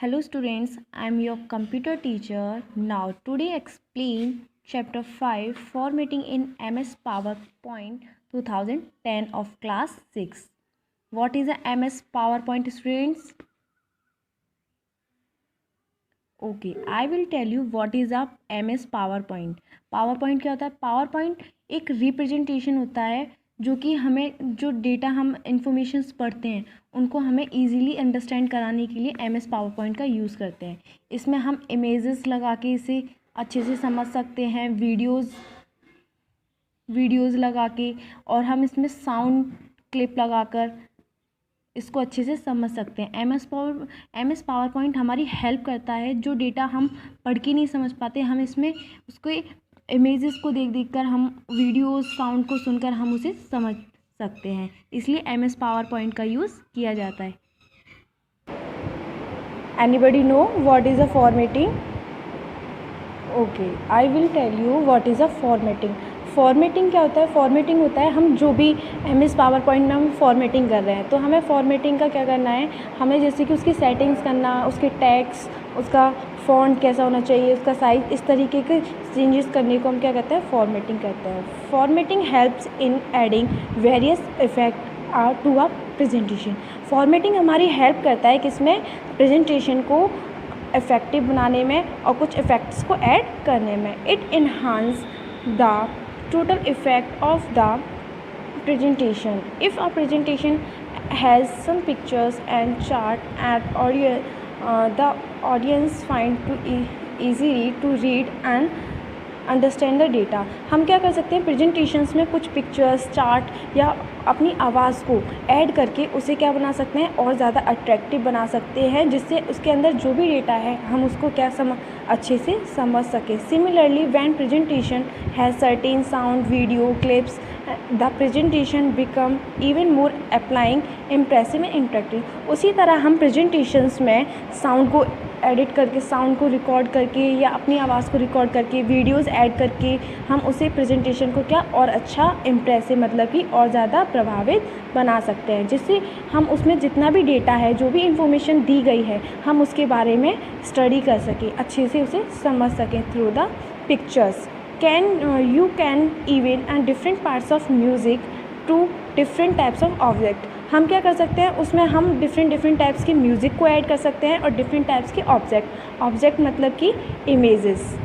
Hello students, I am your computer teacher. Now today explain chapter 5 formatting in MS PowerPoint 2010 of class 6. What is a MS PowerPoint students? Okay, I will tell you what is a MS PowerPoint. PowerPoint क्या होता है? PowerPoint एक representation होता है जो कि हमें जो डेटा हम इंफॉर्मेशंस पढ़ते हैं उनको हमें इजीली अंडरस्टैंड कराने के लिए MS PowerPoint का यूज़ करते हैं। इसमें हम इमेजेस लगा के इसे अच्छे से समझ सकते हैं, वीडियोज़ लगा के, और हम इसमें साउंड क्लिप लगाकर इसको अच्छे से समझ सकते हैं। MS PowerPoint हमारी हेल्प करता है। जो डेटा हम पढ़ के नहीं समझ पाते, हम इसमें उसको इमेजेस को देख कर, हम वीडियोस साउंड को सुनकर हम उसे समझ सकते हैं। इसलिए MS PowerPoint का यूज़ किया जाता है। Anybody know what is a formatting? Okay, I will tell you what is a formatting. Formatting क्या होता है? फॉर्मेटिंग होता है हम जो भी MS PowerPoint में हम फॉर्मेटिंग कर रहे हैं, तो हमें फॉर्मेटिंग का क्या करना है, हमें जैसे कि उसकी सेटिंग्स करना, उसके टेक्स्ट, उसका फ़ॉन्ट कैसा होना चाहिए, उसका साइज़, इस तरीके के चेंजेस करने को हम क्या कहते हैं? फॉर्मेटिंग कहते हैं। Formatting helps in adding various effect to a presentation. Formatting हमारी हेल्प करता है किसमें? प्रेजेंटेशन को इफ़ेक्टिव बनाने में और कुछ इफ़ेक्ट्स को ऐड करने में। It enhance the total effect of the presentation. If a presentation has some pictures and chart and audio, the audience find to easily to read and understand the data. हम क्या कर सकते हैं? Presentations में कुछ pictures, chart या अपनी आवाज़ को ऐड करके उसे क्या बना सकते हैं? और ज़्यादा अट्रैक्टिव बना सकते हैं, जिससे उसके अंदर जो भी डेटा है हम उसको क्या अच्छे से समझ सकें। Similarly when presentation has certain sound, video clips, the presentation become even more applying impressive and interactive. उसी तरह हम प्रेजेंटेशंस में साउंड को एडिट करके, साउंड को रिकॉर्ड करके या अपनी आवाज़ को रिकॉर्ड करके, वीडियोस ऐड करके हम उसे प्रेजेंटेशन को क्या और अच्छा इम्प्रेसिव, मतलब कि और ज़्यादा प्रभावित बना सकते हैं, जिससे हम उसमें जितना भी डेटा है, जो भी इंफॉर्मेशन दी गई है, हम उसके बारे में स्टडी कर सकें, अच्छे से उसे समझ सकें through the pictures. You can even and different parts of music to different types of object। हम क्या कर सकते हैं? उसमें हम डिफरेंट टाइप्स की म्यूज़िक को ऐड कर सकते हैं और डिफरेंट टाइप्स के ऑब्जेक्ट मतलब कि इमेजेस।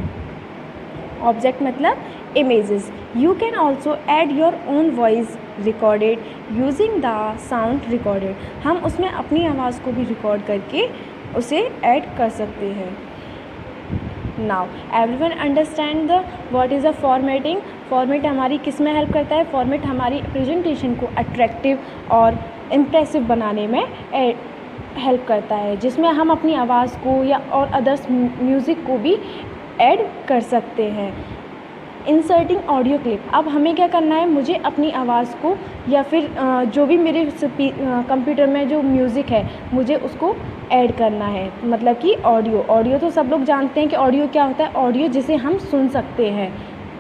ऑब्जेक्ट मतलब images. You can also add your own voice recorded using the sound recorded. हम उसमें अपनी आवाज़ को भी रिकॉर्ड करके उसे ऐड कर सकते हैं। Now everyone understand the what is a formatting. Format हमारी किस में हेल्प करता है? फॉर्मेट हमारी प्रेजेंटेशन को अट्रैक्टिव और इम्प्रेसिव बनाने में हेल्प करता है, जिसमें हम अपनी आवाज़ को या और अदर्स म्यूज़िक को भी ऐड कर सकते हैं। Inserting audio clip. अब हमें क्या करना है? मुझे अपनी आवाज़ को या फिर जो भी मेरे कंप्यूटर में जो म्यूज़िक है, मुझे उसको ऐड करना है, मतलब कि ऑडियो तो सब लोग जानते हैं कि ऑडियो क्या होता है। ऑडियो जिसे हम सुन सकते हैं,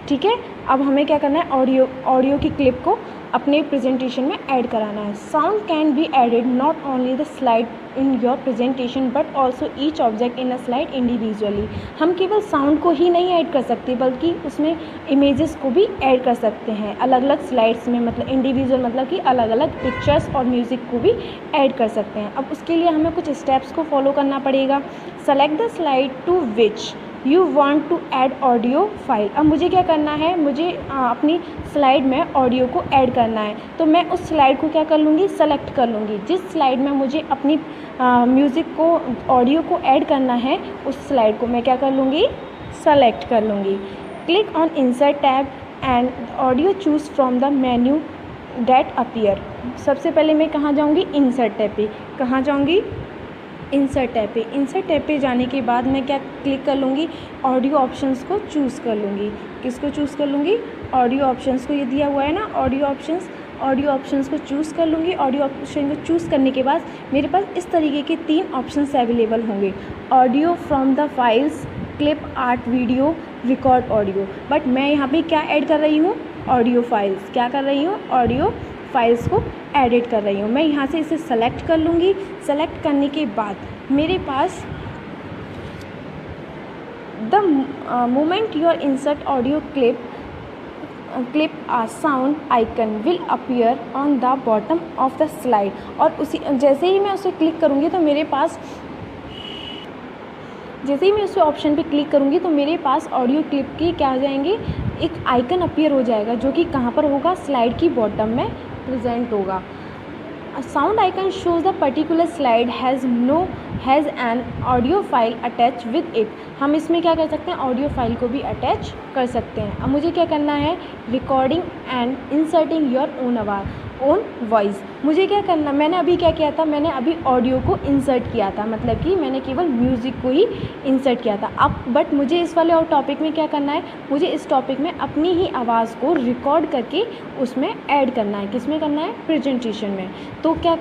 ठीक है। अब हमें क्या करना है? ऑडियो की क्लिप को अपने प्रेजेंटेशन में ऐड कराना है। Sound can be added not only the slide in your presentation but also each object in a slide individually. हम केवल साउंड को ही नहीं ऐड कर सकते, बल्कि उसमें इमेजेस को भी ऐड कर सकते हैं अलग अलग स्लाइड्स में, मतलब इंडिविजुअल, मतलब कि अलग अलग पिक्चर्स और म्यूज़िक को भी ऐड कर सकते हैं। अब उसके लिए हमें कुछ स्टेप्स को फॉलो करना पड़ेगा। Select the slide to which you want to add audio file. अब मुझे क्या करना है? मुझे अपनी स्लाइड में ऑडियो को ऐड करना है, तो मैं उस स्लाइड को क्या कर लूँगी? सेलेक्ट कर लूँगी। जिस स्लाइड में मुझे अपनी म्यूज़िक को, ऑडियो को ऐड करना है, उस स्लाइड को मैं क्या कर लूँगी? सेलेक्ट कर लूँगी। Click on insert tab and audio choose from the menu that appear. सबसे पहले मैं कहाँ जाऊँगी? इंसर्ट टैब पे। कहाँ जाऊँगी? इंसर्ट टैब पे। इंसर्ट टैब पे जाने के बाद मैं क्या क्लिक कर लूँगी? ऑडियो ऑप्शंस को चूज़ कर लूँगी। किसको चूज़ कर लूँगी? ऑडियो ऑप्शंस को। ये दिया हुआ है ना ऑडियो ऑप्शंस को चूज़ कर लूँगी। ऑडियो ऑप्शन को चूज़ करने के बाद मेरे पास इस तरीके के 3 ऑप्शंस अवेलेबल होंगे। Audio from the files, clip, art, video, record audio. But मैं यहाँ पे क्या ऐड कर रही हूँ? Audio files. क्या कर रही हूँ? ऑडियो फाइल्स को एडिट कर रही हूँ। मैं यहाँ से इसे सेलेक्ट कर लूँगी। सेलेक्ट करने के बाद मेरे पास the moment your insert audio clip a sound icon will appear on the bottom of the slide। और उसी जैसे ही मैं उसे क्लिक करूँगी तो मेरे पास जैसे ही मैं उस ऑप्शन पे क्लिक करूँगी तो मेरे पास ऑडियो क्लिप की क्या हो जाएंगे, एक आइकन अपीयर हो जाएगा जो कि कहाँ पर होगा, स्लाइड की बॉटम में प्रेजेंट होगा। Sound icon shows the particular slide has an audio file attach with it. हम इसमें क्या कर सकते हैं, ऑडियो फाइल को भी अटैच कर सकते हैं। अब मुझे क्या करना है, recording and inserting your own voice. मुझे क्या करना, मैंने अभी क्या किया था, मैंने अभी ऑडियो को इंसर्ट किया था, मतलब कि मैंने केवल म्यूज़िक को ही इंसर्ट किया था। अब बट मुझे इस वाले और टॉपिक में क्या करना है, मुझे इस टॉपिक में अपनी ही आवाज़ को रिकॉर्ड करके उसमें ऐड करना है। किस में करना है, प्रेजेंटेशन में। तो क्या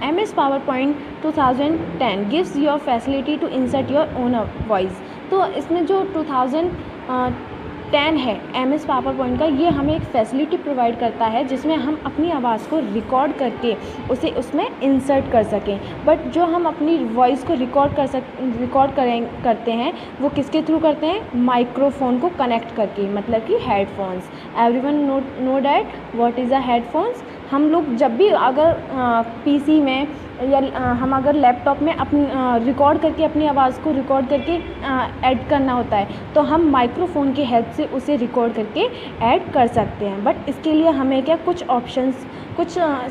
MS PowerPoint 2010 gives your facility to insert your own voice. तो इसमें जो 2010 है MS PowerPoint का, ये हमें एक फैसिलिटी प्रोवाइड करता है जिसमें हम अपनी आवाज़ को रिकॉर्ड करके उसे उसमें इंसर्ट कर सकें। बट जो हम अपनी वॉइस को करते हैं वो किसके थ्रू करते हैं, माइक्रोफोन को कनेक्ट करके, मतलब कि headphones. Everyone know that what is a headphones. हम लोग जब भी अगर PC में या हम अगर लैपटॉप में अपनी रिकॉर्ड करके अपनी आवाज़ को रिकॉर्ड करके ऐड करना होता है तो हम माइक्रोफोन की हेल्प से उसे रिकॉर्ड करके ऐड कर सकते हैं। बट इसके लिए हमें क्या कुछ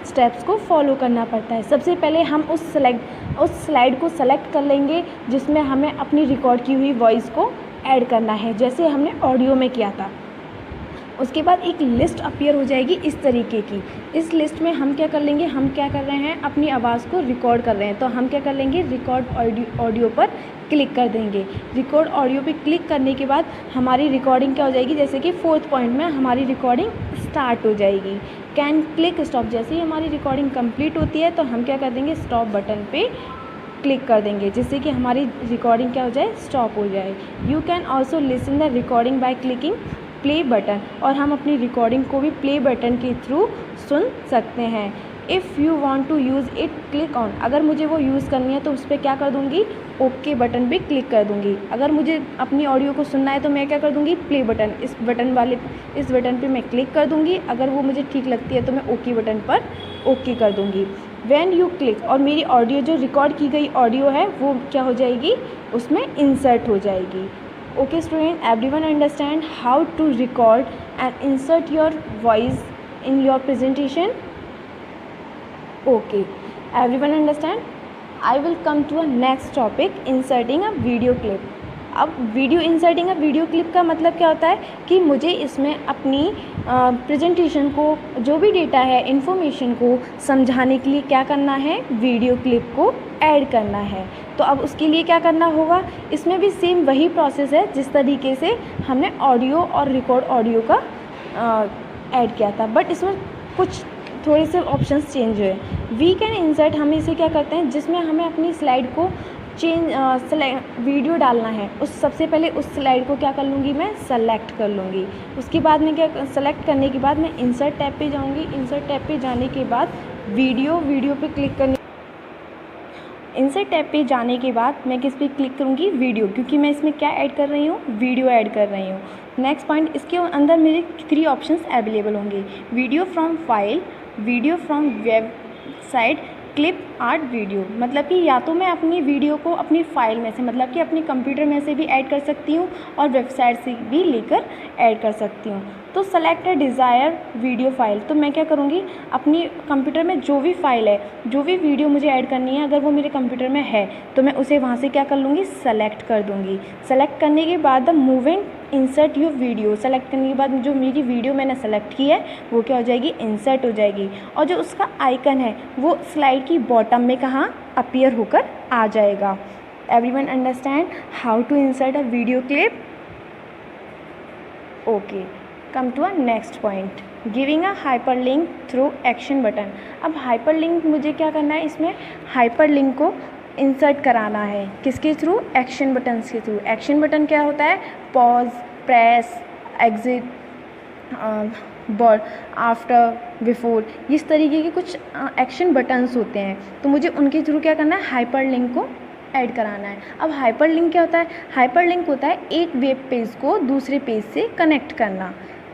स्टेप्स को फॉलो करना पड़ता है। सबसे पहले हम उस स्लाइड को सेलेक्ट कर लेंगे जिसमें हमें अपनी रिकॉर्ड की हुई वॉइस को ऐड करना है, जैसे हमने ऑडियो में किया था। उसके बाद एक लिस्ट अपीयर हो जाएगी इस तरीके की। इस लिस्ट में हम क्या कर लेंगे, हम क्या कर रहे हैं, अपनी आवाज़ को रिकॉर्ड कर रहे हैं, तो हम क्या कर लेंगे, रिकॉर्ड ऑडियो पर क्लिक कर देंगे। रिकॉर्ड ऑडियो पे क्लिक करने के बाद हमारी रिकॉर्डिंग क्या हो जाएगी, जैसे कि 4th पॉइंट में हमारी रिकॉर्डिंग स्टार्ट हो जाएगी। कैन क्लिक स्टॉप, जैसे ही हमारी रिकॉर्डिंग कंप्लीट होती है तो हम क्या कर देंगे, स्टॉप बटन पे क्लिक कर देंगे, जिससे कि हमारी रिकॉर्डिंग क्या हो जाए, स्टॉप हो जाए। You can also listen the recording by clicking play button, और हम अपनी रिकॉर्डिंग को भी प्ले बटन के थ्रू सुन सकते हैं। If you want to use it click on, अगर मुझे वो यूज़ करनी है तो उस पर क्या कर दूँगी, ओके बटन पे क्लिक कर दूँगी। अगर मुझे अपनी ऑडियो को सुनना है तो मैं क्या कर दूँगी, प्ले बटन, इस बटन पे मैं क्लिक कर दूँगी। अगर वो मुझे ठीक लगती है तो मैं ओके बटन पर ओके कर दूँगी। व्हेन यू क्लिक, और मेरी ऑडियो जो रिकॉर्ड की गई ऑडियो है वो क्या हो जाएगी, उसमें इंसर्ट हो जाएगी। Okay student, everyone understand how to record and insert your voice in your presentation? Okay, everyone understand? I will come to a next topic, inserting a video clip. अब इंसर्टिंग अ video clip का मतलब क्या होता है कि मुझे इसमें अपनी प्रेजेंटेशन को, जो भी डेटा है, इन्फॉर्मेशन को समझाने के लिए क्या करना है, वीडियो क्लिप को ऐड करना है। तो अब उसके लिए क्या करना होगा, इसमें भी सेम वही प्रोसेस है जिस तरीके से हमने ऑडियो और रिकॉर्ड ऑडियो का ऐड किया था, बट इसमें कुछ थोड़े से ऑप्शंस चेंज हुए। वी कैन इंसर्ट, हम इसे क्या करते हैं, जिसमें हमें अपनी स्लाइड को वीडियो डालना है, सबसे पहले उस स्लाइड को क्या कर लूँगी, मैं सेलेक्ट कर लूँगी। उसके बाद में क्या, सेलेक्ट करने के बाद मैं इंसर्ट टैब पे जाऊँगी। इंसर्ट टैब पे जाने के बाद वीडियो पे क्लिक करने, इंसर्ट टैब पे जाने के बाद मैं किस पे क्लिक करूँगी, वीडियो, क्योंकि मैं इसमें क्या ऐड कर रही हूँ, वीडियो ऐड कर रही हूँ। नेक्स्ट पॉइंट, इसके अंदर मेरे 3 ऑप्शंस अवेलेबल होंगे, video from file, video from website, clip art video. मतलब कि या तो मैं अपनी वीडियो को अपनी फ़ाइल में से, मतलब कि अपने कंप्यूटर में से भी ऐड कर सकती हूँ और वेबसाइट से भी लेकर ऐड कर सकती हूँ। तो select a desire video file, तो मैं क्या करूँगी, अपनी कंप्यूटर में जो भी फ़ाइल है, जो भी वीडियो मुझे ऐड करनी है, अगर वो मेरे कंप्यूटर में है तो मैं उसे वहाँ से क्या कर लूँगी, सेलेक्ट कर दूँगी। सेलेक्ट करने के बाद the moving insert your video, select करने के बाद जो मेरी वीडियो मैंने सेलेक्ट की है वो क्या हो जाएगी, इंसर्ट हो जाएगी, और जो उसका आइकन है वो स्लाइड की बॉटम में कहाँ अपीयर होकर आ जाएगा। Everyone understand how to insert a video clip? Okay, come to a next point, giving a hyperlink through action button. अब हाइपरलिंक मुझे क्या करना है, इसमें हाइपरलिंक को इंसर्ट कराना है, किसके थ्रू, एक्शन बटन्स के थ्रू। एक्शन बटन क्या होता है, pause, press, exit, after, before, इस तरीके के कुछ एक्शन बटन्स होते हैं। तो मुझे उनके थ्रू क्या करना है, हाइपरलिंक को ऐड कराना है। अब हाइपरलिंक क्या होता है? हाइपरलिंक होता है एक वेब पेज को दूसरे पेज से कनेक्ट करना।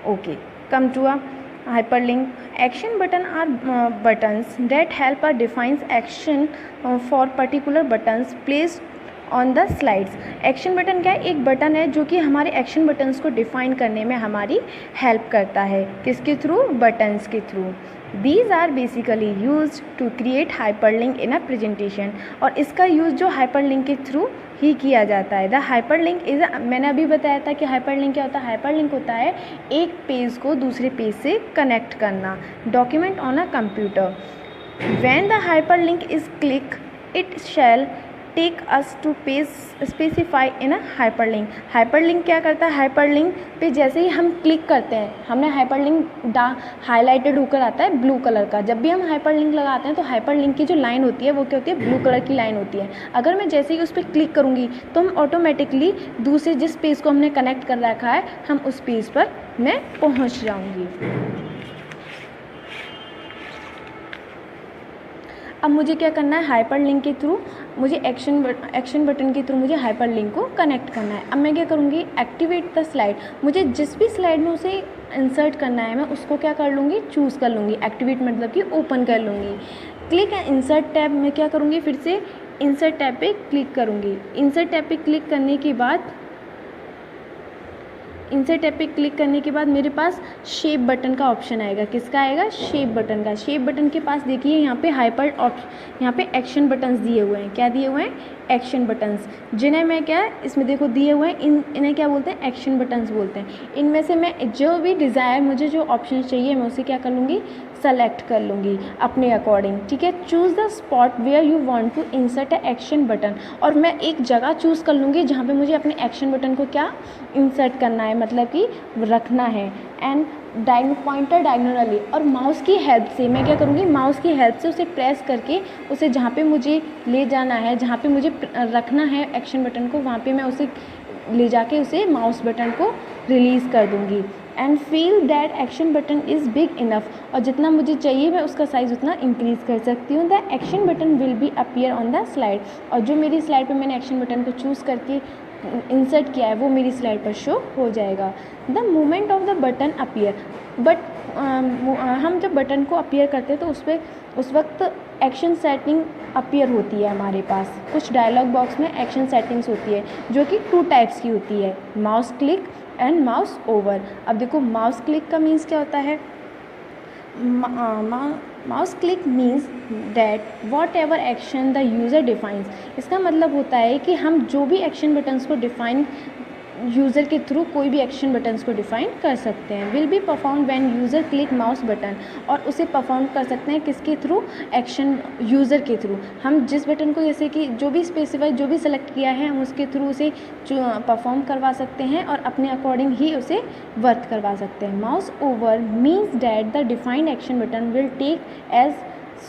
Okay, come to a hyperlink. Action button are buttons that help or defines action for particular buttons placed on the slides. Action button क्या है? एक बटन है जो कि हमारे एक्शन बटन्स को डिफाइन करने में हमारी हेल्प करता है। किसके थ्रू? बटन्स के through. These are basically use to create hyperlink in a presentation, और इसका यूज़ जो हाइपरलिंक के थ्रू ही किया जाता है। द हाइपरलिंक इज, मैंने अभी बताया था कि हाइपरलिंक क्या होता है? हाइपरलिंक होता है एक पेज को दूसरे पेज से कनेक्ट करना। Document on a computer. When the hyperlink is click it shall take us to page specify in a hyperlink. Hyperlink क्या करता है? हाइपरलिंक पे जैसे ही हम क्लिक करते हैं, हमने हाइपरलिंक हाईलाइटेड होकर आता है ब्लू कलर का। जब भी हम हाइपरलिंक लगाते हैं तो हाइपरलिंक की जो लाइन होती है वो क्या होती है? ब्लू कलर की लाइन होती है। अगर मैं जैसे ही उस पर क्लिक करूँगी तो हम ऑटोमेटिकली दूसरे जिस पेज को हमने कनेक्ट कर रखा है हम उस पेज पर मैं पहुँच जाऊँगी। अब मुझे क्या करना है? हाइपरलिंक के थ्रू मुझे एक्शन बटन के थ्रू मुझे हाइपरलिंक को कनेक्ट करना है। अब मैं क्या करूँगी? Activate the slide. मुझे जिस भी स्लाइड में उसे इंसर्ट करना है मैं उसको क्या कर लूँगी? चूज़ कर लूँगी। एक्टिवेट मतलब कि ओपन कर लूँगी। क्लिक एंड इंसर्ट टैब में क्या करूँगी? फिर से इंसर्ट टैब पे क्लिक करूँगी। इंसर्ट टैब पे क्लिक करने के बाद मेरे पास शेप बटन का ऑप्शन आएगा। किसका आएगा? शेप बटन का। शेप बटन के पास देखिए यहाँ पे यहाँ पे एक्शन बटन्स दिए हुए हैं। क्या दिए हुए हैं? एक्शन बटन्स, जिन्हें मैं क्या है इसमें देखो दिए हुए हैं, इन्हें क्या बोलते हैं? एक्शन बटन्स बोलते हैं। इनमें से मैं जो भी डिज़ायर मुझे जो ऑप्शन चाहिए मैं उसे क्या कर लूँगी? सेलेक्ट कर लूँगी अपने अकॉर्डिंग। ठीक है, choose the spot where you want to insert a action button, और मैं एक जगह चूज़ कर लूँगी जहाँ पे मुझे अपने एक्शन बटन को क्या इंसर्ट करना है, मतलब कि रखना है। एंड पॉइंटर डायगोनली, और माउस की हेल्प से मैं क्या करूँगी? माउस की हेल्प से उसे प्रेस करके उसे जहाँ पे मुझे ले जाना है, जहाँ पे मुझे रखना है एक्शन बटन को, वहाँ पे मैं उसे ले जाके उसे माउस बटन को रिलीज़ कर दूँगी। And feel that action button is big enough, और जितना मुझे चाहिए मैं उसका साइज़ उतना इंक्रीज़ कर सकती हूँ। The action button will be appear on the slide, और जो मेरी स्लाइड पे मैंने एक्शन बटन को चूज़ करके इंसर्ट किया है वो मेरी स्लाइड पर शो हो जाएगा। The movement of the button appear, but हम जब बटन को अपीयर करते हैं तो उस वक्त एक्शन सेटिंग अपीयर होती है हमारे पास। कुछ डायलॉग बॉक्स में एक्शन सेटिंग्स होती है जो कि 2 टाइप्स की होती है, mouse click and mouse over. अब देखो माउस क्लिक का मीन्स क्या होता है? Mouse click means that what ever action the user defines. इसका मतलब होता है कि हम जो भी एक्शन बटन्स को डिफाइन यूज़र के थ्रू कोई भी एक्शन बटन्स को डिफाइन कर सकते हैं। Will be perform when user click mouse button, और उसे परफॉर्म कर सकते हैं किसके थ्रू? एक्शन यूज़र के थ्रू। हम जिस बटन को जैसे कि जो भी स्पेसिफाई जो भी सेलेक्ट किया है हम उसके थ्रू उसे परफॉर्म करवा सकते हैं और अपने अकॉर्डिंग ही उसे वर्क करवा सकते हैं। Mouse over means that the defined action button will take as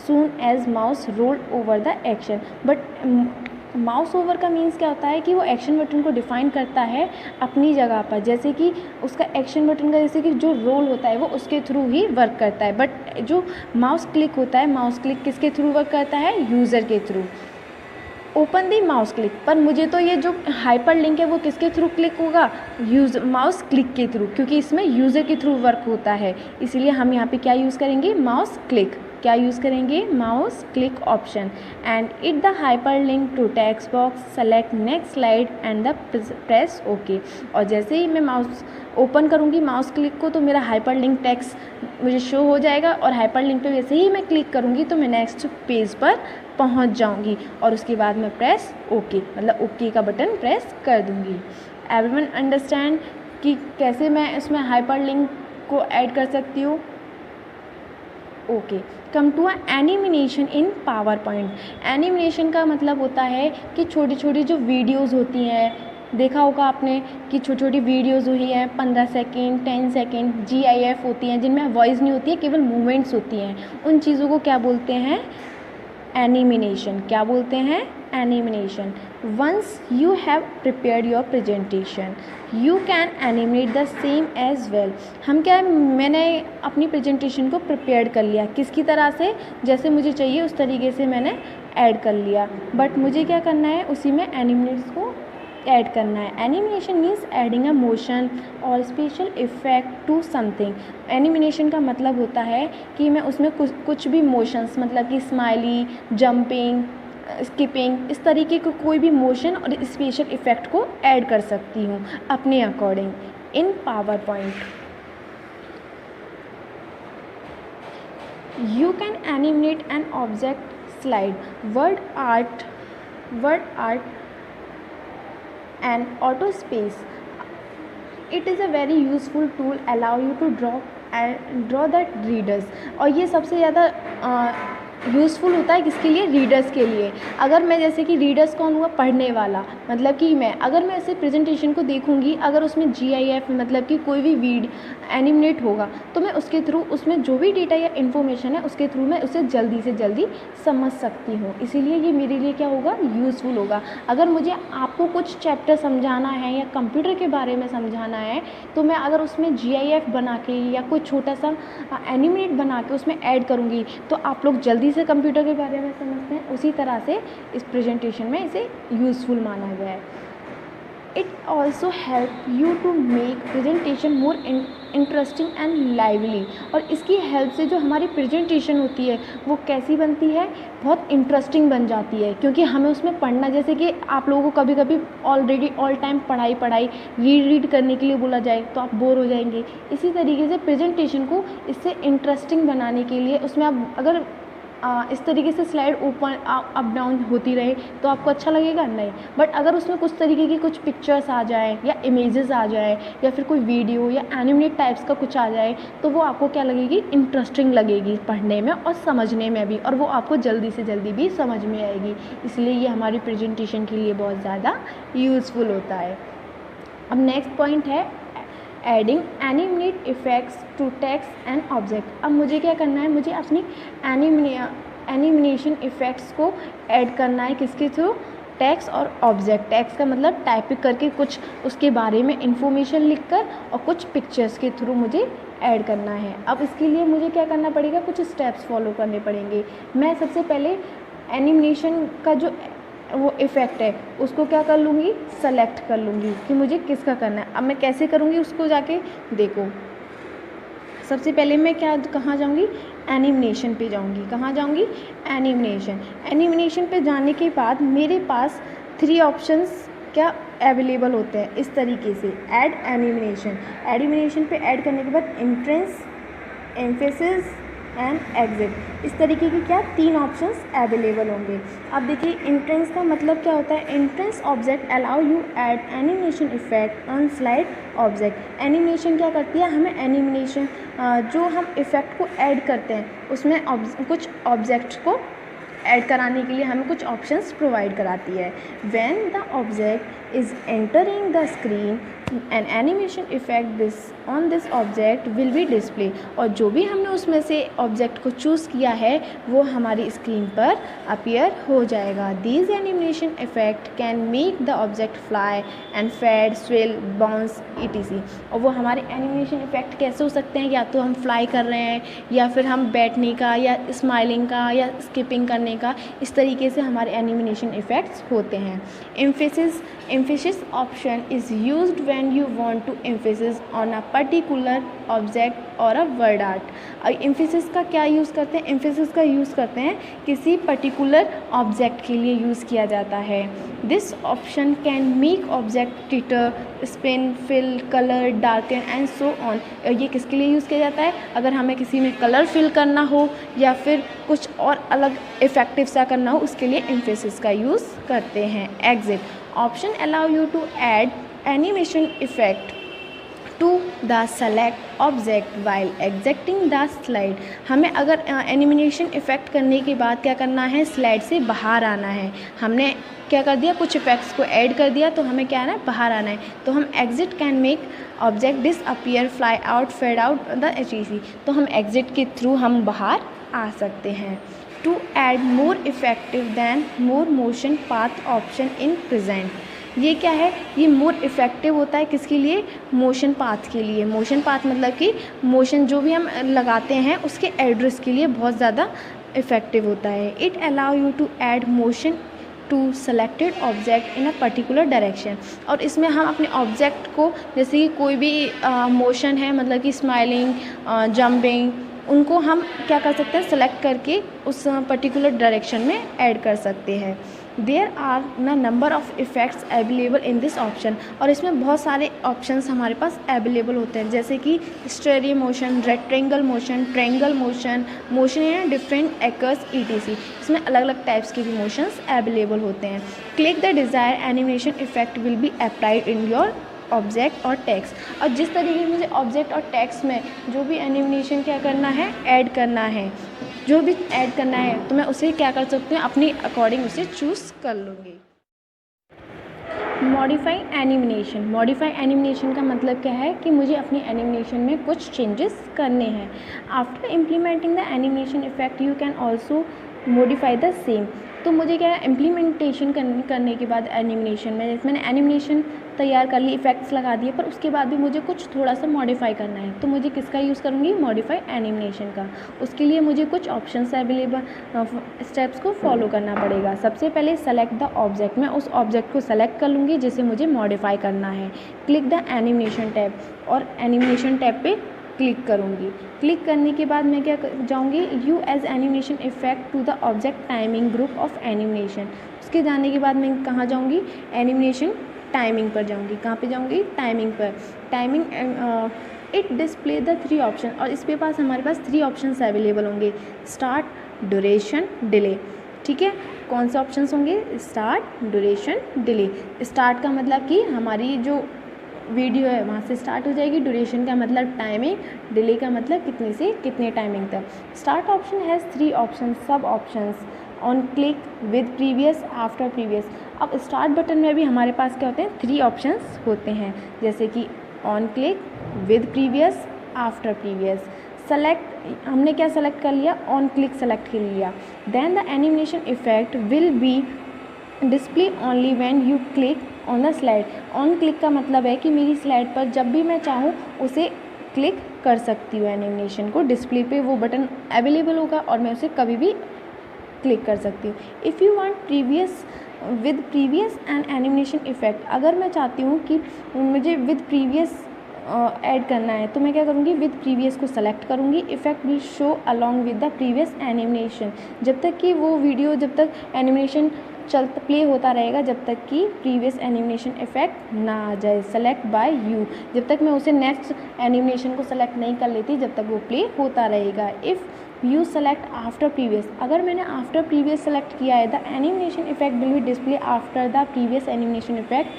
soon as mouse roll over the action. But mouse over का मीन्स क्या होता है कि वो एक्शन बटन को डिफाइन करता है अपनी जगह पर, जैसे कि उसका एक्शन बटन का जैसे कि जो रोल होता है वो उसके थ्रू ही वर्क करता है। बट जो माउस क्लिक होता है, माउस क्लिक किसके थ्रू वर्क करता है? यूज़र के थ्रू। ओपन दी माउस क्लिक, पर मुझे तो ये जो हाइपर लिंक है वो किसके थ्रू क्लिक होगा? माउस क्लिक के थ्रू, क्योंकि इसमें यूज़र के थ्रू वर्क होता है, इसलिए हम यहाँ पे क्या यूज़ करेंगे? Mouse click. क्या यूज़ करेंगे? Mouse click option. And it the hyperlink to text box, select next slide and the press okay. और जैसे ही मैं माउस ओपन करूँगी माउस क्लिक को तो मेरा हाइपर लिंक टेक्स्ट मुझे शो हो जाएगा, और हाइपर लिंक पे जैसे ही मैं क्लिक करूँगी तो मैं नेक्स्ट पेज पर पहुँच जाऊँगी, और उसके बाद मैं प्रेस ओके मतलब ओके का बटन प्रेस कर दूँगी। एवरीवन अंडरस्टैंड कि कैसे मैं इसमें हाइपर लिंक को ऐड कर सकती हूँ? Okay, come to animation in PowerPoint. Animation का मतलब होता है कि छोटी छोटी जो वीडियोज़ होती हैं, देखा होगा आपने कि छोटी छोटी वीडियोज़ हुई हैं 15 सेकेंड 10 सेकेंड GIF होती हैं जिनमें वॉइस नहीं होती है, केवल मूवमेंट्स होती हैं। उन चीज़ों को क्या बोलते हैं? एनिमिनेशन। क्या बोलते हैं? Animation. Once you have prepared your presentation you can animate the same as well. हम क्या, मैंने अपनी प्रेजेंटेशन को प्रिपेयर कर लिया, किसकी तरह से, जैसे मुझे चाहिए उस तरीके से मैंने ऐड कर लिया, बट मुझे क्या करना है, उसी में एनिमेट्स को ऐड करना है। Animation means adding a motion or special effect to something. Animation का मतलब होता है कि मैं उसमें कुछ भी मोशंस, मतलब कि स्माइली, जंपिंग, स्किपिंग, इस तरीके का कोई भी मोशन और स्पेशल इफेक्ट को ऐड कर सकती हूँ अपने according in power point. You can animate an object slide, word art and auto space. It is a very useful tool allow you to draw the readers। और ये सबसे ज़्यादा useful होता है किसके लिए? रीडर्स के लिए। अगर मैं, जैसे कि रीडर्स कौन हुआ? पढ़ने वाला, मतलब कि मैं, अगर मैं ऐसे प्रेजेंटेशन को देखूंगी, अगर उसमें GIF मतलब कि कोई भी एनिमेट होगा तो मैं उसके थ्रू, उसमें जो भी डेटा या इन्फॉर्मेशन है उसके थ्रू मैं उसे जल्दी से जल्दी समझ सकती हूँ। इसीलिए ये मेरे लिए क्या होगा? यूज़फुल होगा। अगर मुझे आपको कुछ चैप्टर समझाना है या कंप्यूटर के बारे में समझाना है तो मैं अगर उसमें GIF बना के या कोई छोटा सा एनिमेट बना के उसमें ऐड करूँगी तो आप लोग जल्दी से कंप्यूटर के बारे में समझते हैं। उसी तरह से इस प्रेजेंटेशन में इसे यूज़फुल माना गया है। It also help you to make presentation more interesting and lively. और इसकी हेल्प से जो हमारी प्रेजेंटेशन होती है वो कैसी बनती है? बहुत इंटरेस्टिंग बन जाती है, क्योंकि हमें उसमें पढ़ना, जैसे कि आप लोगों को कभी कभी ऑलरेडी ऑल टाइम पढ़ाई रीड करने के लिए बोला जाए तो आप बोर हो जाएंगे। इसी तरीके से प्रेजेंटेशन को इससे इंटरेस्टिंग बनाने के लिए उसमें आप अगर इस तरीके से स्लाइड ऊपर अप डाउन होती रहे तो आपको अच्छा लगेगा? नहीं। बट अगर उसमें कुछ तरीके की कुछ पिक्चर्स आ जाए या इमेजेस आ जाए या फिर कोई वीडियो या एनिमेट टाइप्स का कुछ आ जाए तो वो आपको क्या लगेगी? इंटरेस्टिंग लगेगी पढ़ने में और समझने में भी, और वो आपको जल्दी से जल्दी भी समझ में आएगी। इसलिए ये हमारी प्रेजेंटेशन के लिए बहुत ज़्यादा यूज़फुल होता है। अब नेक्स्ट पॉइंट है adding animate effects to text and object. अब मुझे क्या करना है? मुझे अपनी एनिमेशन इफेक्ट्स को ऐड करना है, किसके थ्रू? टेक्स्ट और ऑब्जेक्ट। टेक्स्ट का मतलब टाइप करके कुछ उसके बारे में इंफॉर्मेशन लिखकर, और कुछ पिक्चर्स के थ्रू मुझे ऐड करना है। अब इसके लिए मुझे क्या करना पड़ेगा? कुछ स्टेप्स फॉलो करने पड़ेंगे। मैं सबसे पहले एनिमेशन का जो वो इफ़ेक्ट है उसको क्या कर लूँगी? सेलेक्ट कर लूँगी कि मुझे किसका करना है। अब मैं कैसे करूँगी उसको जाके देखो। सबसे पहले मैं कहाँ जाऊँगी? एनिमेशन पे जाऊँगी। कहाँ जाऊँगी? एनिमेशन पे जाने के बाद मेरे पास 3 ऑप्शंस क्या अवेलेबल होते हैं इस तरीके से। ऐड एनिमेशन पे ऐड करने के बाद इंट्रेंस, एम्फेसिस एंड एग्जिट, इस तरीके के क्या 3 ऑप्शंस अवेलेबल होंगे। अब देखिए इंट्रेंस का मतलब क्या होता है? Entrance object allow you add animation effect on slide object. Animation क्या करती है? हमें एनिमेशन जो हम इफ़ेक्ट को ऐड करते हैं उसमें कुछ ऑब्जेक्ट्स को ऐड कराने के लिए हमें कुछ ऑप्शंस प्रोवाइड कराती है। When the object is entering the screen N animation effect on this object will be display. और जो भी हमने उसमें से ऑब्जेक्ट को चूज़ किया है वो हमारी स्क्रीन पर अपीयर हो जाएगा। These animation effect can make the object fly and fade, swivel, bounce etc। और वो हमारे एनिमेशन इफेक्ट कैसे हो सकते हैं? या तो हम फ्लाई कर रहे हैं, या फिर हम बैठने का, या स्माइलिंग का, या स्किपिंग करने का, इस तरीके से हमारे एनिमेशन इफेक्ट्स होते हैं। Emphasis option is used when you want to emphasis on a particular object or a word art। Emphasis का क्या यूज़ करते हैं? एम्फेसिस का यूज़ करते हैं किसी पर्टिकुलर ऑब्जेक्ट के लिए यूज़ किया जाता है। This option can make object teeter, spin, fill, colour, darken and so on. ये किसके लिए यूज़ किया जाता है? अगर हमें किसी में कलर फिल करना हो या फिर कुछ और अलग इफेक्टिव सा करना हो उसके लिए एम्फेसिस का यूज़ करते हैं। Exit option allow you to add animation effect to the select object while exiting the slide. हमें अगर एनिमेशन इफेक्ट करने के बाद क्या करना है? स्लाइड से बाहर आना है। हमने क्या कर दिया? कुछ इफेक्ट्स को ऐड कर दिया तो हमें क्या आना है? बाहर आना है। तो हम exit can make object disappear, fly out, fade out the etc। तो हम एग्जिट के थ्रू हम बाहर आ सकते हैं। To add more effective than more motion path option in present. ये क्या है, ये मोर इफ़ेक्टिव होता है किसके लिए, मोशन पाथ के लिए। मोशन पाथ मतलब कि मोशन जो भी हम लगाते हैं उसके एड्रेस के लिए बहुत ज़्यादा इफ़ेक्टिव होता है। It allow you to add motion to selected object in a particular direction. और इसमें हम अपने ऑब्जेक्ट को, जैसे कि कोई भी मोशन है, मतलब कि स्माइलिंग, जंपिंग, उनको हम क्या कर सकते हैं, सेलेक्ट करके उस पर्टिकुलर डायरेक्शन में ऐड कर सकते हैं। देयर आर न number of effects available in this option. और इसमें बहुत सारे ऑप्शंस हमारे पास अवेलेबल होते हैं, जैसे कि stereo motion, rectangle motion, triangle motion, motion in different x ETC। इसमें अलग अलग टाइप्स के भी मोशंस अवेलेबल होते हैं। Click the desire animation effect will be applied in your object और टेक्स्ट। और जिस तरीके से मुझे ऑब्जेक्ट और टेक्स्ट में जो भी एनिमेशन क्या करना है, ऐड करना है, जो भी ऐड करना है, तो मैं उसे क्या कर सकती हूँ, अपनी अकॉर्डिंग उसे चूज़ कर लूँगी। Modify animation. मॉडिफाई एनिमेशन का मतलब क्या है कि मुझे अपनी एनिमेशन में कुछ चेंजेस करने हैं। After implementing the animation effect you can also modify the same. तो मुझे क्या है, इम्प्लीमेंटेशन करने के बाद एनिमेशन में, जैसे मैंने एनिमेशन तैयार कर ली, इफ़ेक्ट्स लगा दिए, पर उसके बाद भी मुझे कुछ थोड़ा सा मॉडिफाई करना है, तो मुझे किसका यूज़ करूँगी, मॉडिफाई एनिमेशन का। उसके लिए मुझे कुछ ऑप्शंस अवेलेबल, स्टेप्स को फॉलो करना पड़ेगा। सबसे पहले सेलेक्ट द ऑब्जेक्ट। मैं उस ऑब्जेक्ट को सेलेक्ट कर लूँगी जिसे मुझे मॉडिफाई करना है। क्लिक द एनिमेशन टैब, और एनिमेशन टैब पे क्लिक करूँगी। क्लिक करने के बाद मैं क्या जाऊँगी, you as animation effect to the object timing group of animation. उसके जाने के बाद मैं कहाँ जाऊँगी, एनिमेशन टाइमिंग पर जाऊँगी। कहाँ पे जाऊँगी, टाइमिंग पर। Timing it display the 3 option, और इसके पास हमारे पास 3 ऑप्शंस अवेलेबल होंगे, स्टार्ट, ड्यूरेशन, डिले। ठीक है, कौन से ऑप्शंस होंगे, स्टार्ट, ड्यूरेशन, डिले। स्टार्ट का मतलब कि हमारी जो वीडियो है वहाँ से स्टार्ट हो जाएगी, ड्यूरेशन का मतलब टाइमिंग, डिले का मतलब कितने से कितने टाइमिंग तक। स्टार्ट ऑप्शन हैज़ 3 ऑप्शन, सब options on click, with previous, after previous. अब स्टार्ट बटन में भी हमारे पास क्या होते हैं, 3 ऑप्शंस होते हैं, जैसे कि on click, with previous, after previous. Select, हमने क्या सेलेक्ट कर लिया, ऑन क्लिक सेलेक्ट कर लिया। Then the animation effect will be display only when you click on the slide. On click का मतलब है कि मेरी स्लाइड पर जब भी मैं चाहूँ उसे क्लिक कर सकती हूँ, एनिमेशन को डिस्प्ले पे वो बटन अवेलेबल होगा और मैं उसे कभी भी क्लिक कर सकती हूँ। If you want previous with previous and animation effect, अगर मैं चाहती हूँ कि मुझे विद प्रीवियस ऐड करना है, तो मैं क्या करूँगी, विद प्रीवियस को सेलेक्ट करूँगी। Effect will show along with the previous animation. जब तक कि वो वीडियो, जब तक एनिमेशन प्ले होता रहेगा, जब तक कि प्रीवियस एनिमेशन इफेक्ट ना आ जाए। सेलेक्ट बाय यू, जब तक मैं उसे नेक्स्ट एनिमेशन को सेलेक्ट नहीं कर लेती, जब तक वो प्ले होता रहेगा। If you select after previous, अगर मैंने आफ्टर प्रीवियस सेलेक्ट किया है, the animation effect will be display after the previous animation effect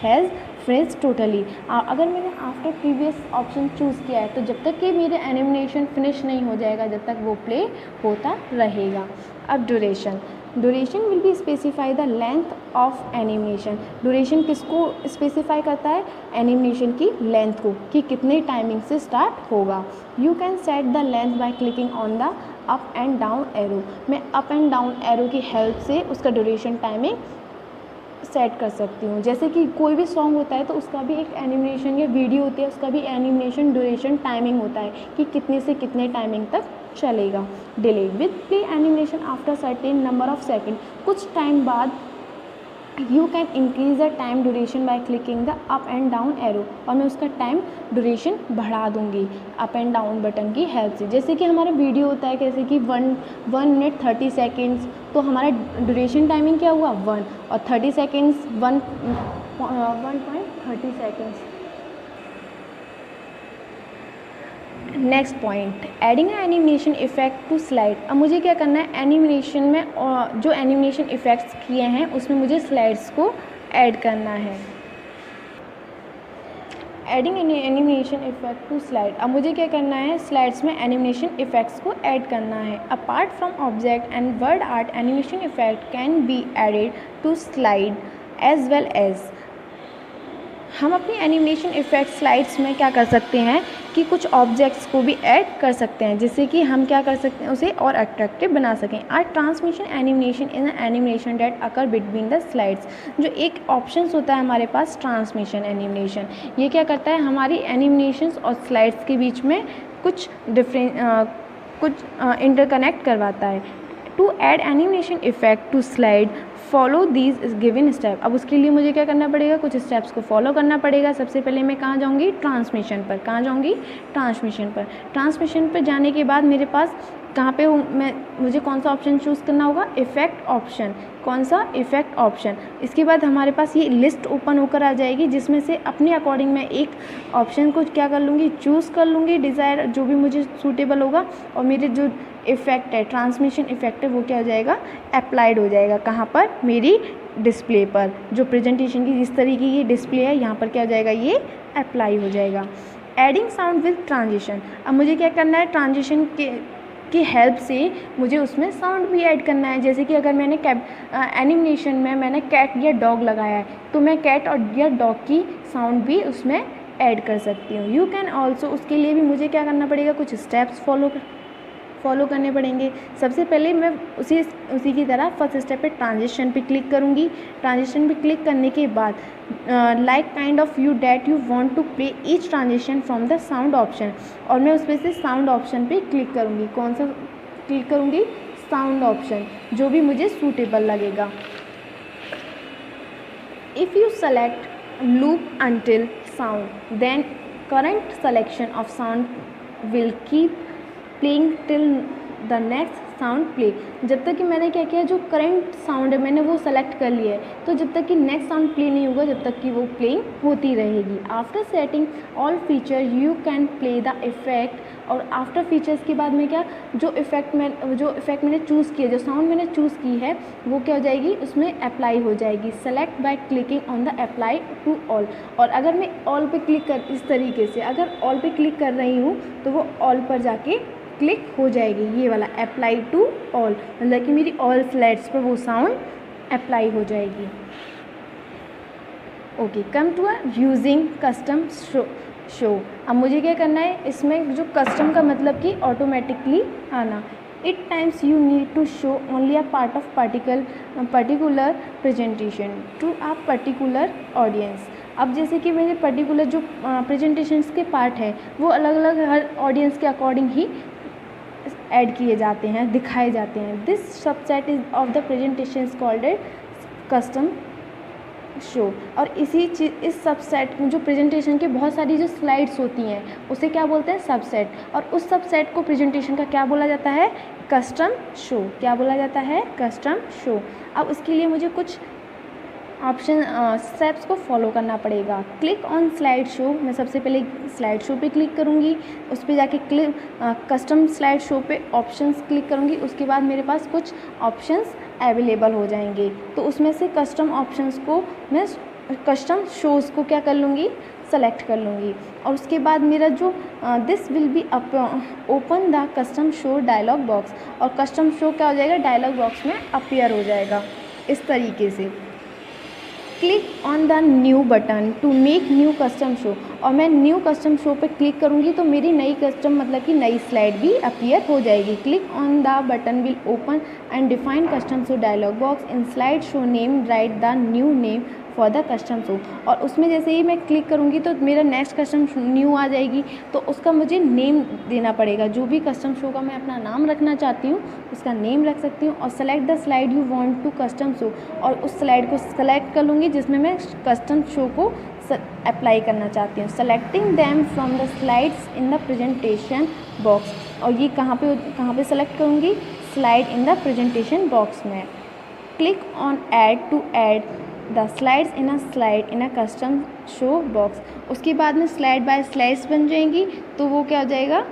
has finished totally. अगर मैंने आफ्टर प्रीवियस ऑप्शन चूज़ किया है, तो जब तक कि मेरे एनिमेशन फिनिश नहीं हो जाएगा, जब तक वो प्ले होता रहेगा। अब duration, duration will be specify the length of animation. Duration किसको स्पेसिफाई करता है, एनिमेशन की लेंथ को, कि कितने टाइमिंग से स्टार्ट होगा। You can set the length bye clicking on the up and down arrow. मैं अप एंड डाउन एरो की हेल्प से उसका ड्यूरेशन टाइमिंग सेट कर सकती हूँ। जैसे कि कोई भी सॉन्ग होता है तो उसका भी एक एनिमेशन या वीडियो होती है, उसका भी एनिमेशन ड्यूरेशन टाइमिंग होता है कि कितने से कितने टाइमिंग तक चलेगा। Delay, with play animation after certain number of second, कुछ टाइम बाद you can increase the time duration by clicking the up and down arrow, और मैं उसका टाइम ड्यूरेशन बढ़ा दूंगी अप एंड डाउन बटन की हेल्प से। जैसे कि हमारा वीडियो होता है, जैसे कि 1 मिनट 30 सेकेंड्स, तो हमारा ड्यूरेशन टाइमिंग क्या हुआ 1, और 30 seconds 1.30 seconds. Next point, adding animation effect to slide. अब मुझे क्या करना है, एनिमेशन में जो एनिमेशन इफेक्ट्स किए हैं उसमें मुझे स्लाइड्स को ऐड करना है। Adding animation effect to slide, अब मुझे क्या करना है, स्लाइड्स में एनिमेशन इफेक्ट्स को ऐड करना है। Apart from object and word art, animation effect can be added to slide as well as. हम अपनी एनिमेशन इफेक्ट स्लाइड्स में क्या कर सकते हैं, कि कुछ ऑब्जेक्ट्स को भी ऐड कर सकते हैं, जिससे कि हम क्या कर सकते हैं, उसे और अट्रैक्टिव बना सकें। Are transmission animation in animation that occur between the slides. जो एक ऑप्शन होता है हमारे पास ट्रांसमिशन एनिमेशन, ये क्या करता है, हमारी एनिमेशंस और स्लाइड्स के बीच में कुछ इंटरकनेक्ट करवाता है। To add animation effect to slide follow these given step. अब उसके लिए मुझे क्या करना पड़ेगा, कुछ स्टेप्स को फॉलो करना पड़ेगा। सबसे पहले मैं कहाँ जाऊँगी, ट्रांसमिशन पर। कहाँ जाऊँगी, ट्रांसमिशन पर। ट्रांसमिशन पर जाने के बाद मेरे पास कहाँ पे मुझे कौन सा ऑप्शन चूज़ करना होगा, इफ़ेक्ट ऑप्शन। कौन सा, इफ़ेक्ट ऑप्शन। इसके बाद हमारे पास ये लिस्ट ओपन होकर आ जाएगी, जिसमें से अपने अकॉर्डिंग मैं एक ऑप्शन को क्या कर लूँगी, चूज़ कर लूँगी, डिज़ायर जो भी मुझे सूटेबल होगा, और मेरे जो इफ़ेक्ट है, ट्रांसमिशन इफ़ेक्ट है, वो क्या हो जाएगा, अप्लाइड हो जाएगा। कहाँ पर, मेरी डिस्प्ले पर। जो प्रेजेंटेशन की जिस तरीके की डिस्प्ले है, यहाँ पर क्या हो जाएगा, ये अप्लाई हो जाएगा। Adding sound with transition. अब मुझे क्या करना है, ट्रांजिशन की हेल्प से मुझे उसमें साउंड भी ऐड करना है। जैसे कि अगर मैंने एनिमेशन में मैंने कैट या डॉग लगाया है, तो मैं कैट और या डॉग की साउंड भी उसमें ऐड कर सकती हूँ। यू कैन ऑल्सो, उसके लिए भी मुझे क्या करना पड़ेगा, कुछ स्टेप्स फॉलो करने पड़ेंगे। सबसे पहले मैं उसी की तरह फर्स्ट स्टेप पे ट्रांजिशन पे क्लिक करूँगी। ट्रांजिशन पे क्लिक करने के बाद like kind of view that you want to play each transition from the sound option, और मैं उस पर से साउंड ऑप्शन पे क्लिक करूँगी। कौन सा क्लिक करूँगी, साउंड ऑप्शन, जो भी मुझे सूटेबल लगेगा। If you select loop until sound, then current selection of sound will keep playing till the next sound play. जब तक कि मैंने क्या किया, जो करंट साउंड है मैंने वो सेलेक्ट कर लिया है, तो जब तक कि नेक्स्ट साउंड प्ले नहीं होगा, जब तक कि वो प्लेइंग होती रहेगी। After setting all feature you can play the effect, और आफ्टर फीचर्स के बाद में क्या, जो इफेक्ट मैंने चूज़ किया, जो साउंड मैंने चूज़ की है, वो क्या हो जाएगी, उसमें अप्लाई हो जाएगी। Select by clicking on the apply to all. और अगर मैं ऑल पे क्लिक कर, इस तरीके से अगर ऑल पे क्लिक कर रही हूँ, तो वो ऑल पर जाके क्लिक हो जाएगी। ये वाला अप्लाई टू ऑल, मतलब कि मेरी ऑल स्लाइड्स पर वो साउंड अप्लाई हो जाएगी। Okay, come to using custom show. अब मुझे क्या करना है, इसमें जो कस्टम का मतलब कि ऑटोमेटिकली आना। At times you need to show only a part of particular presentation to a particular audience. अब जैसे कि मेरे पर्टिकुलर जो प्रेजेंटेशंस के पार्ट है, वो अलग अलग हर ऑडियंस के अकॉर्डिंग ही ऐड किए जाते हैं, दिखाए जाते हैं। This subset is of the presentation called as custom show. और इस सबसेट में जो प्रेजेंटेशन के बहुत सारी जो स्लाइड्स होती हैं, उसे क्या बोलते हैं, सबसेट। और उस सबसेट को प्रेजेंटेशन का क्या बोला जाता है, कस्टम शो। क्या बोला जाता है, कस्टम शो। अब उसके लिए मुझे कुछ ऑप्शन स्टेप्स को फॉलो करना पड़ेगा। Click on slide show. मैं सबसे पहले स्लाइड शो पे क्लिक करूँगी, उस पर जाके कस्टम स्लाइड शो पे ऑप्शंस क्लिक करूँगी। उसके बाद मेरे पास कुछ ऑप्शंस अवेलेबल हो जाएंगे, तो उसमें से कस्टम ऑप्शंस को मैं कस्टम शोज़ को क्या कर लूँगी, सेलेक्ट कर लूँगी। और उसके बाद मेरा जो this will be open the custom show dialog box, और कस्टम शो क्या हो जाएगा, डायलॉग बॉक्स में अपीयर हो जाएगा इस तरीके से। Click on the new button to make new custom show, और मैं न्यू कस्टम शो पे क्लिक करूँगी तो मेरी नई कस्टम मतलब कि नई स्लाइड भी अपीयर हो जाएगी। Click on the button will open and define custom show dialog box in slide show name, write the new name for the custom show. और उसमें जैसे ही मैं क्लिक करूँगी तो मेरा नेक्स्ट कस्टम न्यू आ जाएगी, तो उसका मुझे नेम देना पड़ेगा। जो भी कस्टम शो का मैं अपना नाम रखना चाहती हूँ, उसका नेम रख सकती हूँ। और select the slide you want to custom show, और उस स्लाइड को सेलेक्ट कर लूँगी जिसमें मैं कस्टम शो को अप्लाई करना चाहती हूँ। Selecting them from the slides in the presentation box, और ये कहाँ पे सेलेक्ट करूँगी, slide in the presentation box में। Click on add to add the slides in a custom show box. उसके बाद में स्लाइड बाय स्लाइड्स बन जाएंगी, तो वो क्या हो जाएगा,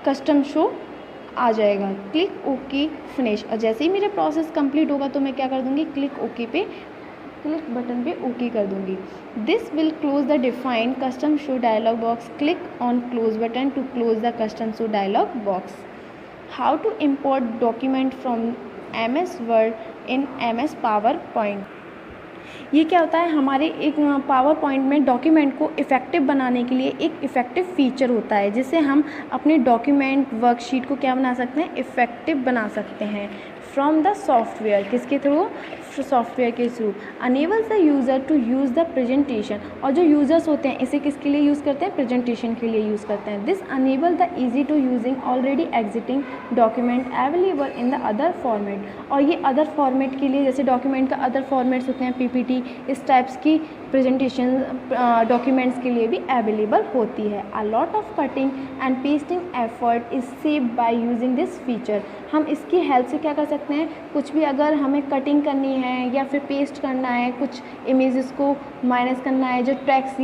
कस्टम शो आ जाएगा। क्लिक ओके फिनिश, और जैसे ही मेरा प्रोसेस कंप्लीट होगा तो मैं क्या कर दूँगी, क्लिक बटन पे ओके कर दूँगी। This will close the defined custom show dialog box. Click on close button to close the custom show dialog box. How to import document from MS Word in MS PowerPoint. ये क्या होता है, हमारे एक PowerPoint में document को effective बनाने के लिए एक इफ़ेक्टिव फीचर होता है, जिससे हम अपने डॉक्यूमेंट वर्कशीट को क्या बना सकते हैं, इफ़ेक्टिव बना सकते हैं। फ्रॉम द सॉफ्टवेयर, किसके थ्रू, सॉफ्टवेयर के through. Enables the user to use the presentation, और जो यूज़र्स होते हैं इसे किसके लिए यूज़ करते हैं, प्रेजेंटेशन के लिए यूज़ करते हैं। This enable the easy to using already existing document available in the other format. और ये अदर फॉर्मेट के लिए, जैसे डॉक्यूमेंट का अदर फॉर्मेट्स होते हैं, पीपीटी, इस टाइप्स की प्रेजेंटेशन डॉक्यूमेंट्स के लिए भी अवेलेबल होती है। A lot of cutting and pasting effort is saved by using this feature. हम इसकी हेल्प से क्या कर सकते हैं, कुछ भी अगर हमें कटिंग करनी है या फिर पेस्ट करना है, कुछ इमेजेस को माइनस करना है, जो टेक्स्ट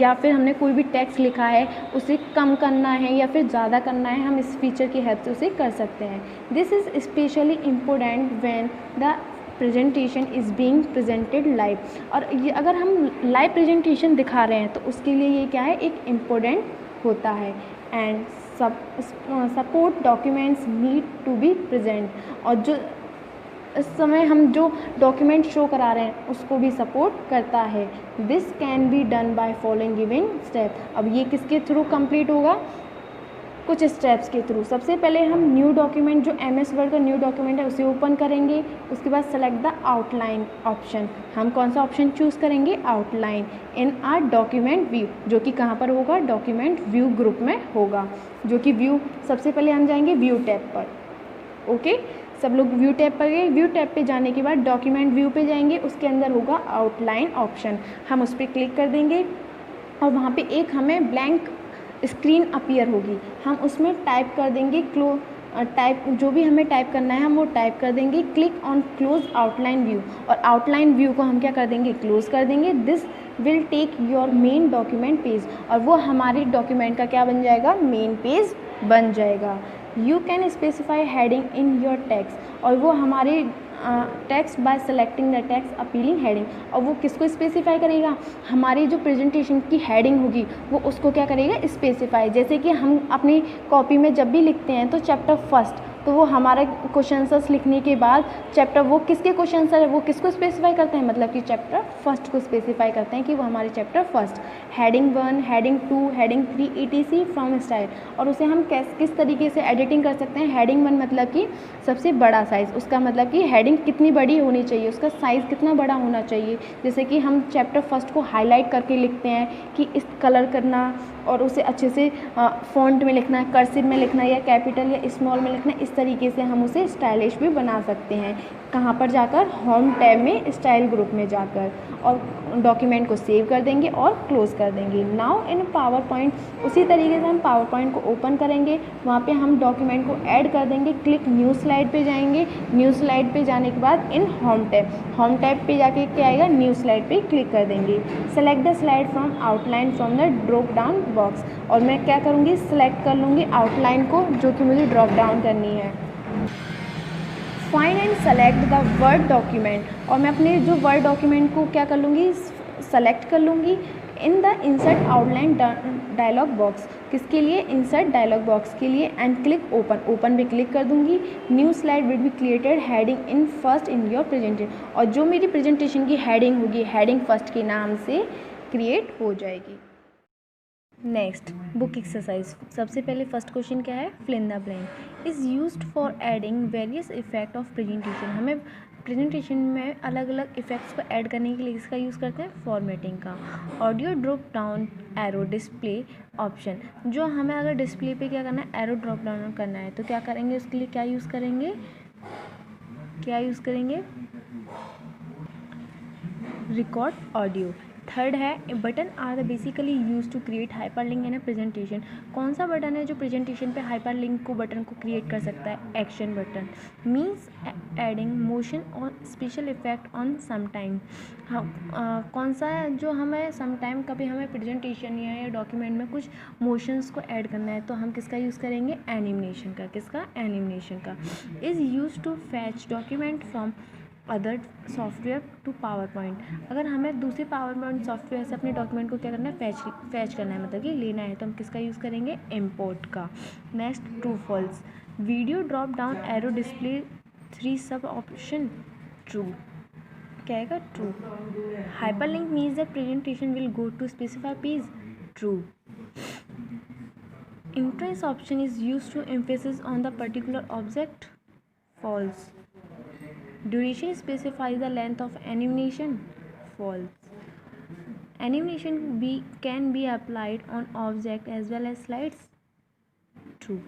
या फिर हमने कोई भी टेक्स्ट लिखा है उसे कम करना है या फिर ज़्यादा करना है, हम इस फीचर की हेल्प से उसे कर सकते हैं। This is specially important when the presentation is being presented live. और ये अगर हम लाइव प्रेजेंटेशन दिखा रहे हैं तो उसके लिए ये क्या है, एक इम्पोर्टेंट होता है। And support documents need to be present, और जो इस समय हम जो डॉक्यूमेंट शो करा रहे हैं उसको भी सपोर्ट करता है। This can be done by following given step. अब ये किसके थ्रू कंप्लीट होगा, कुछ स्टेप्स के थ्रू। सबसे पहले हम न्यू डॉक्यूमेंट, जो MS वर्ड का न्यू डॉक्यूमेंट है उसे ओपन करेंगे। उसके बाद सेलेक्ट द आउटलाइन ऑप्शन। हम कौन सा ऑप्शन चूज़ करेंगे, outline in are document view, जो कि कहाँ पर होगा, डॉक्यूमेंट व्यू ग्रुप में होगा, जो कि व्यू, सबसे पहले हम जाएंगे व्यू टैब पर। ओके, सब लोग व्यू टैब पर गए। व्यू टैब पे जाने के बाद डॉक्यूमेंट व्यू पे जाएंगे, उसके अंदर होगा आउटलाइन ऑप्शन, हम उस पर क्लिक कर देंगे और वहाँ पे एक हमें ब्लैंक स्क्रीन अपीयर होगी। हम उसमें टाइप कर देंगे जो भी हमें टाइप करना है हम वो टाइप कर देंगे। Click on close outline view, और आउटलाइन व्यू को हम क्या कर देंगे, क्लोज कर देंगे। This will take your main document page, और वो हमारे डॉक्यूमेंट का क्या बन जाएगा, मेन पेज बन जाएगा। You can specify heading in your text, और वो हमारे text bye selecting the text appealing heading, और वो किसको स्पेसिफाई करेगा, हमारी जो प्रेजेंटेशन की हेडिंग होगी वो उसको क्या करेगा, स्पेसिफाई। जैसे कि हम अपनी कॉपी में जब भी लिखते हैं तो चैप्टर फर्स्ट, तो वो हमारे क्वेश्चन आंसर्स लिखने के बाद चैप्टर, वो किसके क्वेश्चन आंसर है, वो किसको स्पेसिफाई करते हैं, मतलब कि चैप्टर फर्स्ट को स्पेसिफाई करते हैं कि वो हमारे chapter first. Heading 1, heading 2, heading 3 ETC from style, और उसे हम किस तरीके से एडिटिंग कर सकते हैं। हेडिंग 1 मतलब कि सबसे बड़ा साइज़, उसका मतलब कि हेडिंग कितनी बड़ी होनी चाहिए, उसका साइज़ कितना बड़ा होना चाहिए। जैसे कि हम चैप्टर फर्स्ट को हाईलाइट करके लिखते हैं कि इस कलर करना और उसे अच्छे से फ़ॉन्ट में लिखना है, कर्सिव में लिखना है, या कैपिटल या स्मॉल में लिखना है, इस तरीके से हम उसे स्टाइलिश भी बना सकते हैं। कहाँ पर जाकर, होम टैब में स्टाइल ग्रुप में जाकर, और डॉक्यूमेंट को सेव कर देंगे और क्लोज़ कर देंगे। नाउ इन पावर पॉइंट उसी तरीके से हम पावर पॉइंट को ओपन करेंगे, वहाँ पे हम डॉक्यूमेंट को ऐड कर देंगे। क्लिक न्यू स्लाइड पे जाएंगे, न्यू स्लाइड पे जाने के बाद इन होम टैब पे जाके क्या आएगा, न्यू स्लाइड पे क्लिक कर देंगे। Select the slide from outline from the drop down box, और मैं क्या करूँगी, सिलेक्ट कर लूँगी आउटलाइन को जो कि मुझे ड्रॉप डाउन करनी है। Find and select the word document, और मैं अपने जो वर्ड डॉक्यूमेंट को क्या कर लूँगी, सेलेक्ट कर लूँगी। In the insert outline dialog box, किसके लिए, इंसर्ट डायलॉग बॉक्स के लिए। एंड क्लिक ओपन पे क्लिक कर दूँगी। New slide will be created heading in first in your presentation, और जो मेरी प्रेजेंटेशन की हेडिंग होगी, हेडिंग फर्स्ट के नाम से क्रिएट हो जाएगी। Next book exercise. सबसे पहले फर्स्ट क्वेश्चन क्या है, fill in the blank is used for adding various effect of presentation. हमें प्रेजेंटेशन में अलग अलग इफेक्ट्स को ऐड करने के लिए इसका यूज़ करते हैं, फॉर्मेटिंग का। Audio drop down arrow display option, जो हमें अगर डिस्प्ले पे क्या करना है, एरो ड्रॉप डाउन करना है तो क्या करेंगे, उसके लिए क्या यूज़ करेंगे, रिकॉर्ड ऑडियो। थर्ड है button are basically use to create hyperlink in a presentation. कौन सा बटन है जो प्रेजेंटेशन पे हाइपरलिंक को बटन को क्रिएट कर सकता है, action button. Means adding motion or special effect on sometime. कौन सा है जो हमें समटाइम, कभी हमें प्रेजेंटेशन या डॉक्यूमेंट में कुछ मोशंस को ऐड करना है तो हम किसका यूज़ करेंगे, एनिमेशन का। किसका, एनिमेशन का। Is use to fetch document from other software to PowerPoint. अगर हमें दूसरे पावर पॉइंट सॉफ्टवेयर से अपने डॉक्यूमेंट को क्या करना है, फैच करना है, मतलब कि लेना है, तो हम किसका यूज़ करेंगे, इम्पोर्ट का। Next true false, video drop down arrow display 3 sub option true. क्या आएगा? True. Hyperlink means the presentation will go to specify page, true. Entrance option is used to emphasis on the particular object, false. Duration specifies the length of animation, false. Animation can be applied on object as well as slides, true.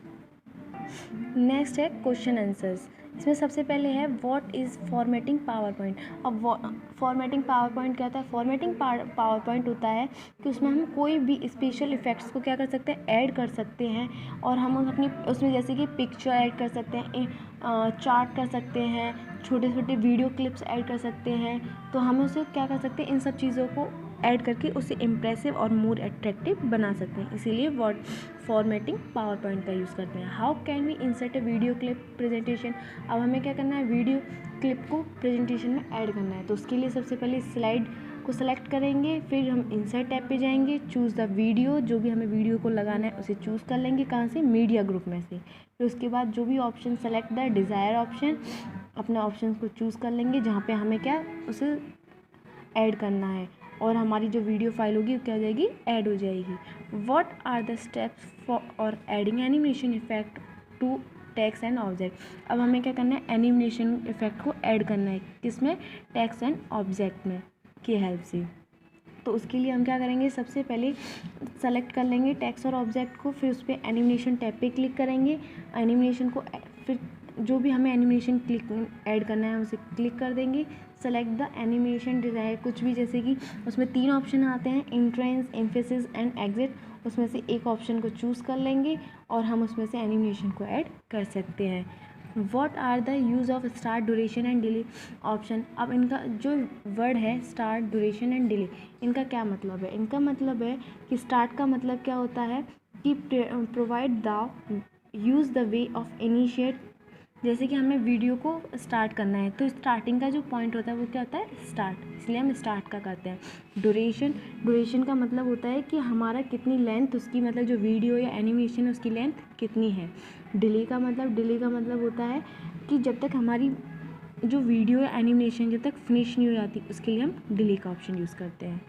Next है question answers. इसमें सबसे पहले है what is formatting power point. अब formatting power point क्या होता है? Formatting power point होता है कि उसमें हम कोई भी स्पेशल इफ़ेक्ट्स को क्या कर सकते हैं? ऐड कर सकते हैं। और हम अपनी उसमें जैसे कि पिक्चर ऐड कर सकते हैं, चार्ट कर सकते हैं, छोटे छोटे वीडियो क्लिप्स ऐड कर सकते हैं। तो हम उसे क्या कर सकते हैं? इन सब चीज़ों को ऐड करके उसे इम्प्रेसिव और मोर अट्रैक्टिव बना सकते हैं। इसीलिए वर्ड फॉर्मेटिंग पावर पॉइंट का यूज़ करते हैं। How can we insert a video clip presentation. अब हमें क्या करना है? वीडियो क्लिप को प्रेजेंटेशन में ऐड करना है। तो उसके लिए सबसे पहले स्लाइड को सेलेक्ट करेंगे, फिर हम इंसर्ट टैब पे जाएंगे, चूज़ द वीडियो, जो भी हमें वीडियो को लगाना है उसे चूज़ कर लेंगे। कहाँ से? मीडिया ग्रुप में से। फिर उसके बाद जो भी option select the desire option, अपने ऑप्शन को चूज़ कर लेंगे जहाँ पे हमें क्या उसे ऐड करना है, और हमारी जो वीडियो फाइल होगी वो क्या हो जाएगी? ऐड हो जाएगी। What are the steps for adding animation effect to text and object. अब हमें क्या करना है? एनिमेशन इफेक्ट को ऐड करना है। किसमें? टेक्स्ट एंड ऑब्जेक्ट में की हेल्प से। तो उसके लिए हम क्या करेंगे? सबसे पहले सेलेक्ट कर लेंगे टेक्स्ट और ऑब्जेक्ट को, फिर उस पर एनिमेशन टैब पे क्लिक करेंगे। एनिमेशन को फिर जो भी हमें एनिमेशन क्लिक ऐड करना है उसे क्लिक कर देंगे। सेलेक्ट द एनिमेशन डिज़ायर, कुछ भी, जैसे कि उसमें 3 ऑप्शन आते हैं, इंट्रेंस, एम्फेसिस एंड एग्जिट। उसमें से एक ऑप्शन को चूज़ कर लेंगे और हम उसमें से एनिमेशन को ऐड कर सकते हैं। What are the use of start, duration and delay option. अब इनका जो वर्ड है स्टार्ट, ड्यूरेशन एंड डिले, इनका क्या मतलब है? इनका मतलब है कि स्टार्ट का मतलब क्या होता है कि provide the use the way of initiate. जैसे कि हमें वीडियो को स्टार्ट करना है तो स्टार्टिंग का जो पॉइंट होता है वो क्या होता है? स्टार्ट, इसलिए हम स्टार्ट का करते हैं। ड्यूरेशन का मतलब होता है कि हमारा कितनी लेंथ उसकी, मतलब जो वीडियो या एनिमेशन है उसकी लेंथ कितनी है। डिले का मतलब होता है कि जब तक हमारी जो वीडियो या एनिमेशन जब तक फिनिश नहीं हो जाती उसके लिए हम डिले का ऑप्शन यूज़ करते हैं।